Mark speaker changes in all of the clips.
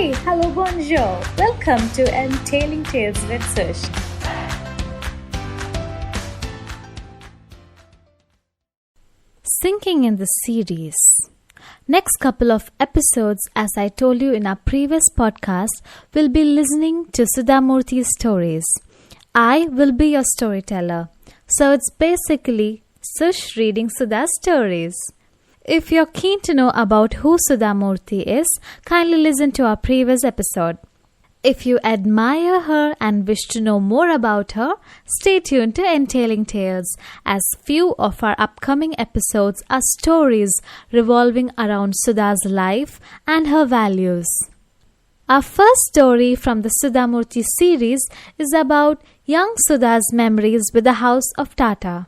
Speaker 1: Hey, hello, bonjour. Welcome to Entailing Tales with Sush. Sinking in the series. Next couple of episodes, as I told you in our previous podcast, will be listening to Sudha Murthy's stories. I will be your storyteller. So it's basically Sush reading Sudha's stories. If you're keen to know about who Sudha Murthy is, kindly listen to our previous episode. If you admire her and wish to know more about her, stay tuned to Entailing Tales, as few of our upcoming episodes are stories revolving around Sudha's life and her values. Our first story from the Sudha Murthy series is about young Sudha's memories with the House of Tata.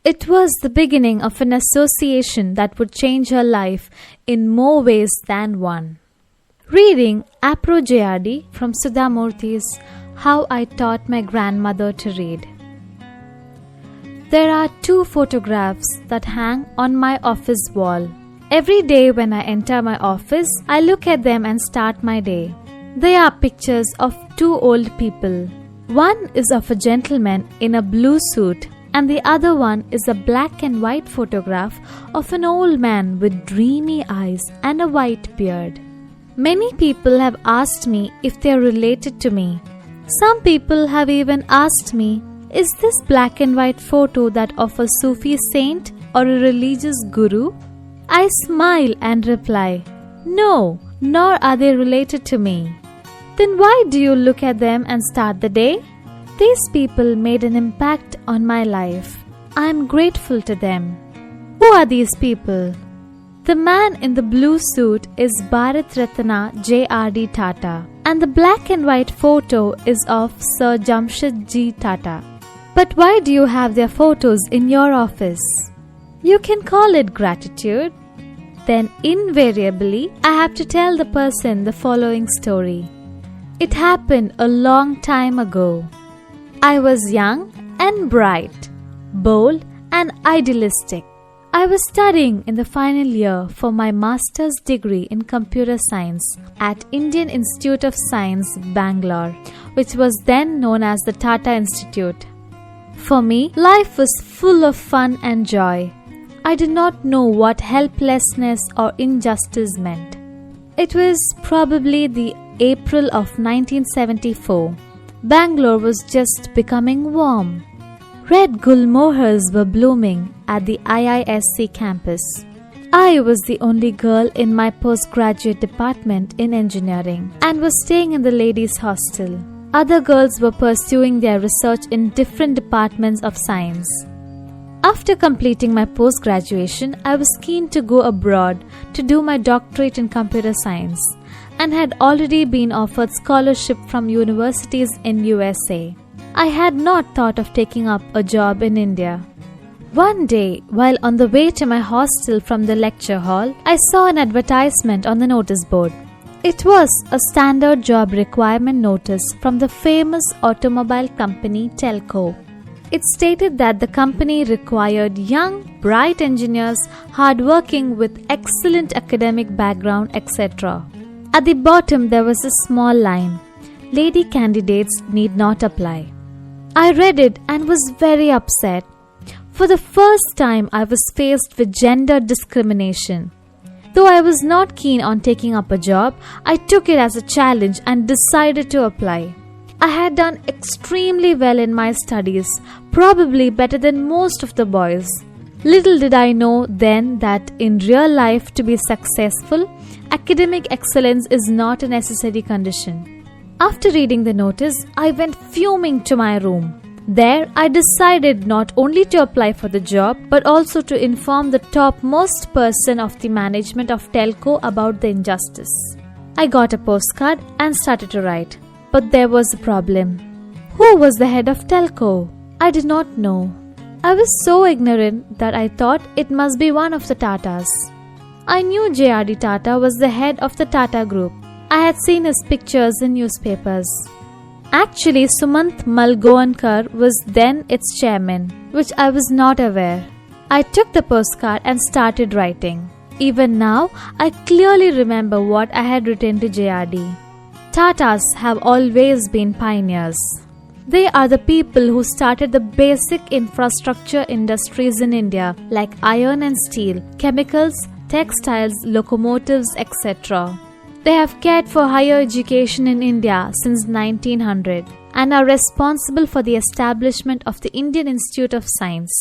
Speaker 1: It was the beginning of an association that would change her life in more ways than one. Reading Appro JRD from Sudha Murthy's How I Taught My Grandmother to Read. There are 2 photographs that hang on my office wall. Every day when I enter my office, I look at them and start my day. They are pictures of 2 old people. One is of a gentleman in a blue suit, and the other one is a black and white photograph of an old man with dreamy eyes and a white beard. Many people have asked me if they are related to me. Some people have even asked me, is this black and white photo that of a Sufi saint or a religious guru? I smile and reply, no, nor are they related to me. Then why do you look at them and start the day? These people made an impact on my life. I am grateful to them. Who are these people? The man in the blue suit is Bharat Ratna JRD Tata, and the black and white photo is of Sir Jamshedji Tata. But why do you have their photos in your office? You can call it gratitude. Then invariably, I have to tell the person the following story. It happened a long time ago. I was young and bright, bold and idealistic. I was studying in the final year for my master's degree in computer science at Indian Institute of Science, Bangalore, which was then known as the Tata Institute. For me, life was full of fun and joy. I did not know what helplessness or injustice meant. It was probably the April of 1974. Bangalore was just becoming warm. Red gulmohars were blooming at the IISc campus. I was the only girl in my postgraduate department in engineering and was staying in the ladies' hostel. Other girls were pursuing their research in different departments of science. After completing my post-graduation, I was keen to go abroad to do my doctorate in computer science and had already been offered scholarship from universities in USA. I had not thought of taking up a job in India. One day, while on the way to my hostel from the lecture hall, I saw an advertisement on the notice board. It was a standard job requirement notice from the famous automobile company Telco. It stated that the company required young, bright engineers, hardworking with excellent academic background, etc. At the bottom there was a small line, lady candidates need not apply. I read it and was very upset. For the first time I was faced with gender discrimination. Though I was not keen on taking up a job, I took it as a challenge and decided to apply. I had done extremely well in my studies, probably better than most of the boys. Little did I know then that in real life to be successful, academic excellence is not a necessary condition. After reading the notice, I went fuming to my room. There, I decided not only to apply for the job, but also to inform the topmost person of the management of Telco about the injustice. I got a postcard and started to write. But there was a problem. Who was the head of Telco? I did not know. I was so ignorant that I thought it must be one of the Tatas. I knew JRD Tata was the head of the Tata Group. I had seen his pictures in newspapers. Actually, Sumant Malgoankar was then its chairman, which I was not aware. I took the postcard and started writing. Even now, I clearly remember what I had written to JRD. Tatas have always been pioneers. They are the people who started the basic infrastructure industries in India like iron and steel, chemicals, textiles, locomotives, etc. They have cared for higher education in India since 1900 and are responsible for the establishment of the Indian Institute of Science.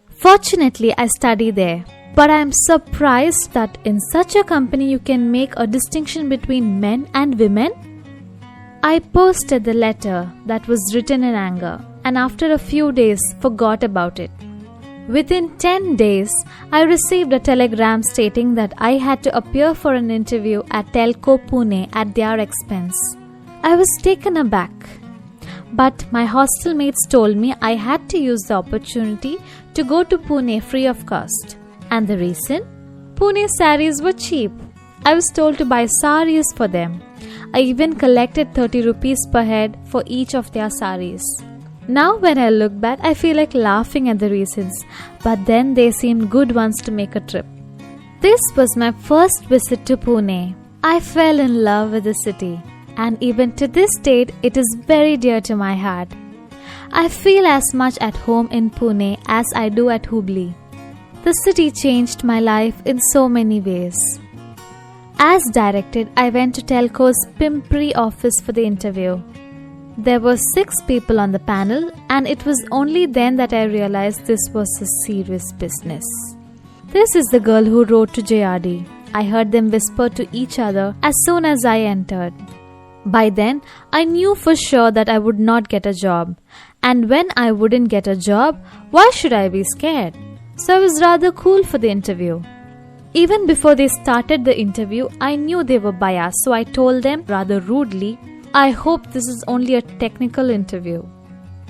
Speaker 1: Fortunately, I study there, but I am surprised that in such a company you can make a distinction between men and women. I posted the letter that was written in anger and after a few days forgot about it. Within 10 days, I received a telegram stating that I had to appear for an interview at Telco Pune at their expense. I was taken aback, but my hostel mates told me I had to use the opportunity to go to Pune free of cost. And the reason? Pune saris were cheap. I was told to buy saris for them. I even collected 30 rupees per head for each of their saris. Now when I look back, I feel like laughing at the reasons, but then they seemed good ones to make a trip. This was my first visit to Pune. I fell in love with the city, and even to this date, it is very dear to my heart. I feel as much at home in Pune as I do at Hubli. The city changed my life in so many ways. As directed, I went to Telco's Pimpri office for the interview. There were 6 people on the panel, and it was only then that I realized this was a serious business. This is the girl who wrote to JRD. I heard them whisper to each other as soon as I entered. By then, I knew for sure that I would not get a job. And when I wouldn't get a job, why should I be scared? So I was rather cool for the interview. Even before they started the interview, I knew they were biased, so I told them rather rudely, I hope this is only a technical interview.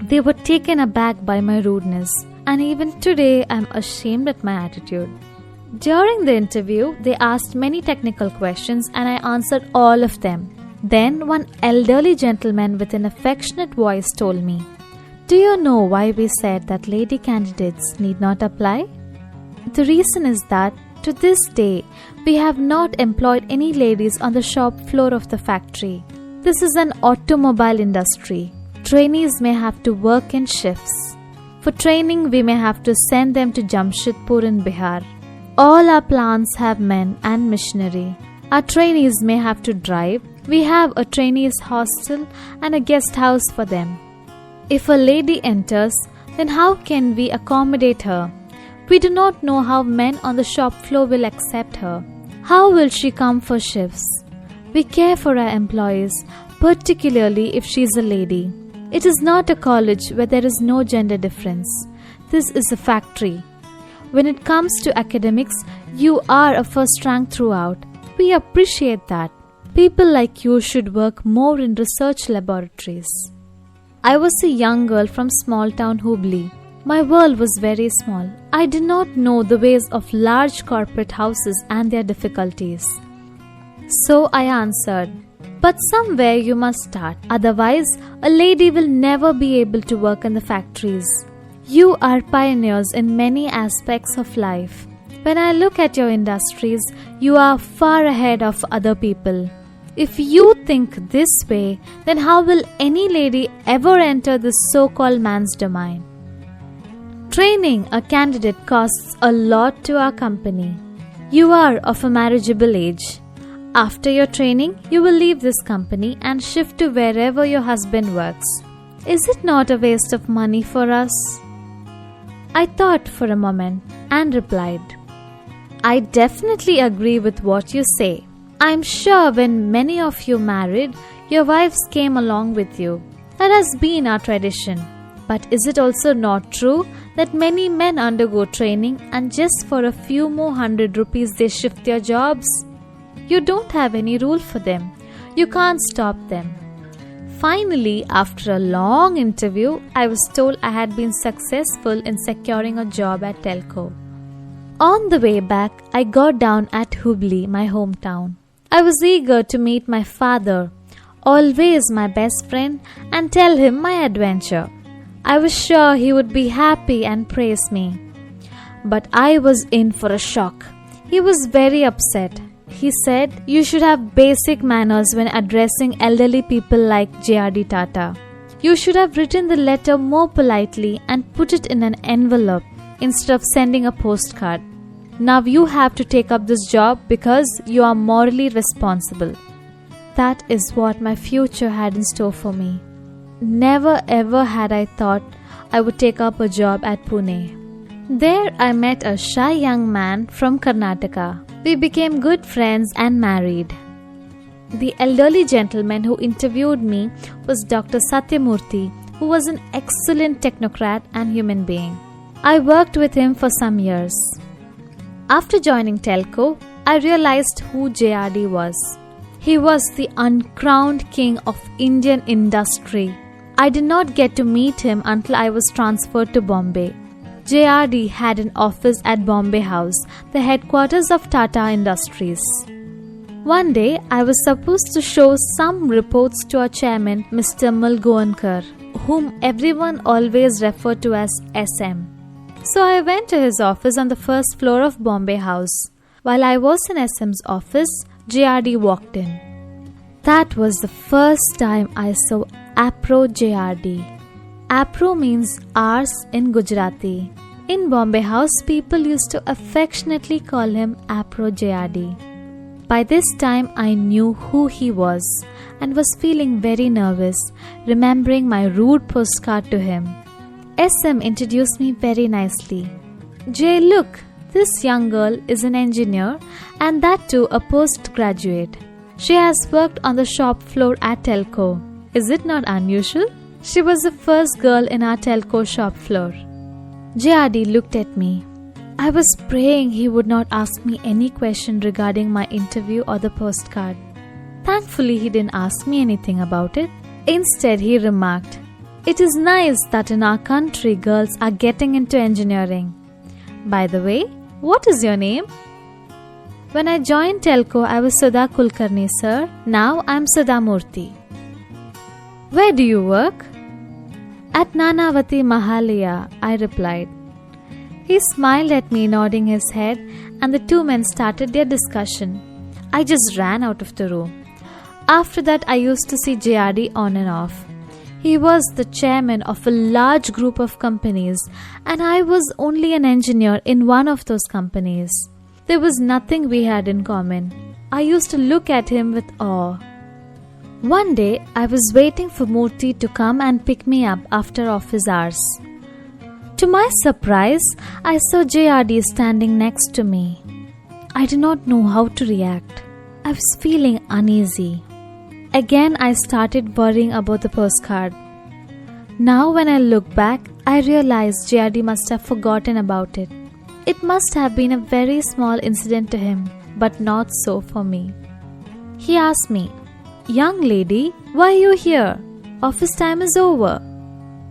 Speaker 1: They were taken aback by my rudeness, and even today I am ashamed at my attitude. During the interview, they asked many technical questions and I answered all of them. Then one elderly gentleman with an affectionate voice told me, "Do you know why we said that lady candidates need not apply? The reason is that to this day, we have not employed any ladies on the shop floor of the factory. This is an automobile industry. Trainees may have to work in shifts. For training, we may have to send them to Jamshedpur in Bihar. All our plants have men and machinery. Our trainees may have to drive. We have a trainees hostel and a guest house for them. If a lady enters, then how can we accommodate her? We do not know how men on the shop floor will accept her. How will she come for shifts? We care for our employees, particularly if she is a lady. It is not a college where there is no gender difference. This is a factory. When it comes to academics, you are a first rank throughout. We appreciate that. People like you should work more in research laboratories." I was a young girl from small town Hubli. My world was very small. I did not know the ways of large corporate houses and their difficulties. So I answered, "But somewhere you must start. Otherwise, a lady will never be able to work in the factories. You are pioneers in many aspects of life. When I look at your industries, you are far ahead of other people. If you think this way, then how will any lady ever enter this so-called man's domain? Training a candidate costs a lot to our company. You are of a marriageable age. After your training, you will leave this company and shift to wherever your husband works. Is it not a waste of money for us?" I thought for a moment and replied, "I definitely agree with what you say. I'm sure when many of you married, your wives came along with you. That has been our tradition. But is it also not true that many men undergo training and just for a few more 100 rupees they shift their jobs? You don't have any rule for them. You can't stop them." Finally, after a long interview, I was told I had been successful in securing a job at Telco. On the way back, I got down at Hubli, my hometown. I was eager to meet my father, always my best friend, and tell him my adventure. I was sure he would be happy and praise me. But I was in for a shock. He was very upset. He said, "You should have basic manners when addressing elderly people like JRD Tata. You should have written the letter more politely and put it in an envelope instead of sending a postcard. Now you have to take up this job because you are morally responsible." That is what my future had in store for me. Never ever had I thought I would take up a job at Pune. There I met a shy young man from Karnataka. We became good friends and married. The elderly gentleman who interviewed me was Dr. Sudha Murthy, who was an excellent technocrat and human being. I worked with him for some years. After joining Telco, I realized who JRD was. He was the uncrowned king of Indian industry. I did not get to meet him until I was transferred to Bombay. JRD had an office at Bombay House, the headquarters of Tata Industries. One day, I was supposed to show some reports to our chairman, Mr. Malgoankar, whom everyone always referred to as SM. So I went to his office on the first floor of Bombay House. While I was in SM's office, JRD walked in. That was the first time I saw Appro JRD. Appro means ours in Gujarati. In Bombay House, people used to affectionately call him Appro JRD. By this time, I knew who he was and was feeling very nervous, remembering my rude postcard to him. SM introduced me very nicely. "Jay, look, this young girl is an engineer and that too a postgraduate. She has worked on the shop floor at Telco. Is it not unusual?" She was the first girl in our Telco shop floor. JRD looked at me. I was praying he would not ask me any question regarding my interview or the postcard. Thankfully, he didn't ask me anything about it. Instead, he remarked, "It is nice that in our country girls are getting into engineering. By the way, what is your name?" When I joined Telco, I was Sudha Kulkarni, sir. Now I am Sudha Murthy. "Where do you work?" "At Nanavati Mahalaya," I replied. He smiled at me, nodding his head, and the two men started their discussion. I just ran out of the room. After that, I used to see JRD on and off. He was the chairman of a large group of companies, and I was only an engineer in one of those companies. There was nothing we had in common. I used to look at him with awe. One day, I was waiting for Murthy to come and pick me up after office hours. To my surprise, I saw JRD standing next to me. I did not know how to react. I was feeling uneasy. Again, I started worrying about the postcard. Now, when I look back, I realized JRD must have forgotten about it. It must have been a very small incident to him, but not so for me. He asked me, "Young lady, why are you here? Office time is over."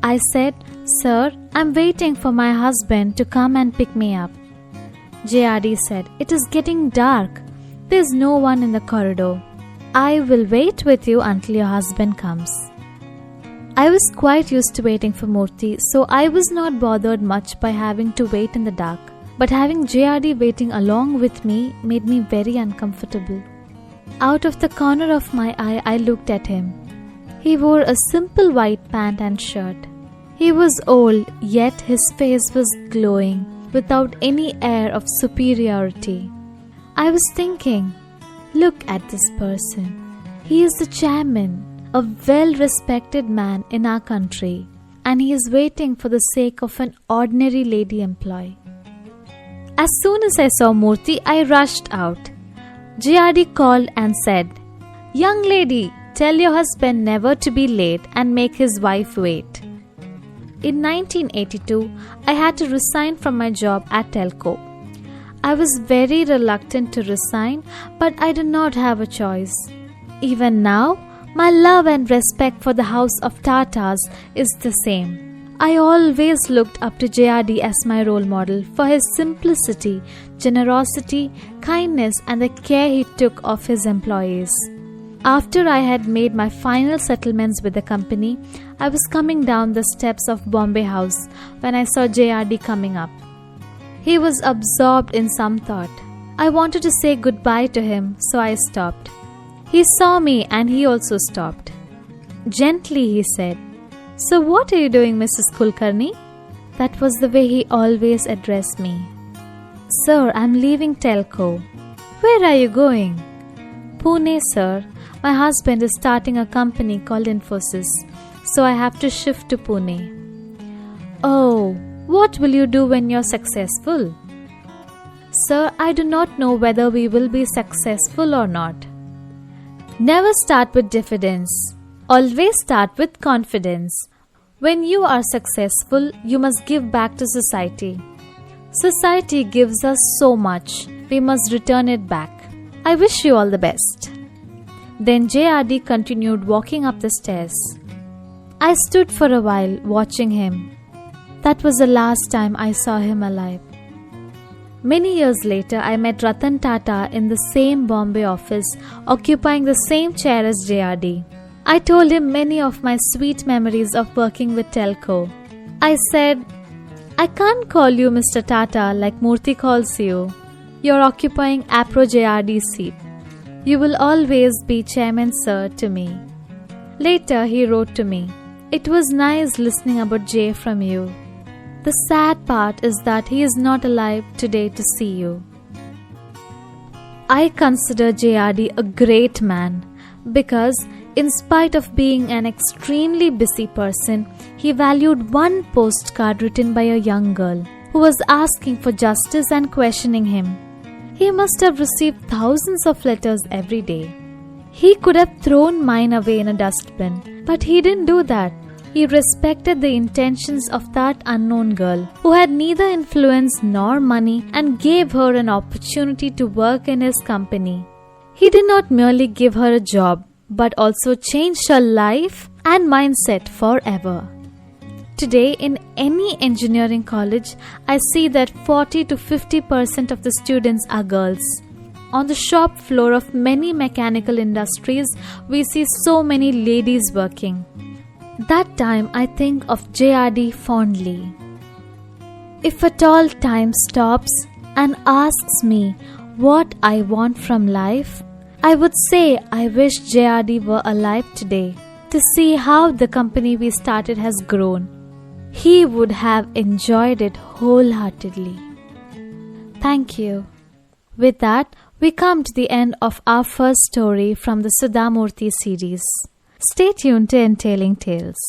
Speaker 1: I said, "Sir, I'm waiting for my husband to come and pick me up." JRD said, "It is getting dark. There's no one in the corridor. I will wait with you until your husband comes." I was quite used to waiting for Murthy, so I was not bothered much by having to wait in the dark. But having JRD waiting along with me made me very uncomfortable. Out of the corner of my eye, I looked at him. He wore a simple white pant and shirt. He was old, yet his face was glowing, without any air of superiority. I was thinking, look at this person. He is the chairman, a well-respected man in our country, and he is waiting for the sake of an ordinary lady employee. As soon as I saw Murthy, I rushed out. JRD called and said, "Young lady, tell your husband never to be late and make his wife wait." In 1982, I had to resign from my job at Telco. I was very reluctant to resign, but I did not have a choice. Even now, my love and respect for the house of Tatas is the same. I always looked up to JRD as my role model for his simplicity, generosity, kindness, and the care he took of his employees. After I had made my final settlements with the company, I was coming down the steps of Bombay House when I saw JRD coming up. He was absorbed in some thought. I wanted to say goodbye to him, so I stopped. He saw me and he also stopped. Gently he said, "So what are you doing, Mrs. Kulkarni?" That was the way he always addressed me. "Sir, I'm leaving telco." "Where are you going?" "Pune, sir. My husband is starting a company called Infosys, so I have to shift to Pune." "Oh, what will you do when you're successful?" "Sir, I do not know whether we will be successful or not." Never start with diffidence. Always start with confidence. When you are successful, you must give back to society. Society gives us so much. We must return it back. I wish you all the best. Then JRD continued walking up the stairs. I stood for a while watching him. That was the last time I saw him alive. Many years later, I met Ratan Tata in the same Bombay office, occupying the same chair as JRD. I told him many of my sweet memories of working with telco. I said, "I can't call you Mr. Tata like Murthy calls you. You're occupying Appro JRD's seat. You will always be Chairman Sir to me." Later he wrote to me, "It was nice listening about Jay from you. The sad part is that he is not alive today to see you." I consider JRD a great man because in spite of being an extremely busy person, he valued one postcard written by a young girl who was asking for justice and questioning him. He must have received thousands of letters every day. He could have thrown mine away in a dustbin, but he didn't do that. He respected the intentions of that unknown girl who had neither influence nor money and gave her an opportunity to work in his company. He did not merely give her a job, but also changed her life and mindset forever. Today, in any engineering college, I see that 40 to 50% of the students are girls. On the shop floor of many mechanical industries, we see so many ladies working. That time, I think of JRD fondly. If at all time stops and asks me what I want from life, I would say I wish JRD were alive today to see how the company we started has grown. He would have enjoyed it wholeheartedly. Thank you. With that, we come to the end of our first story from the Sudha Murthy series. Stay tuned to Entailing Tales.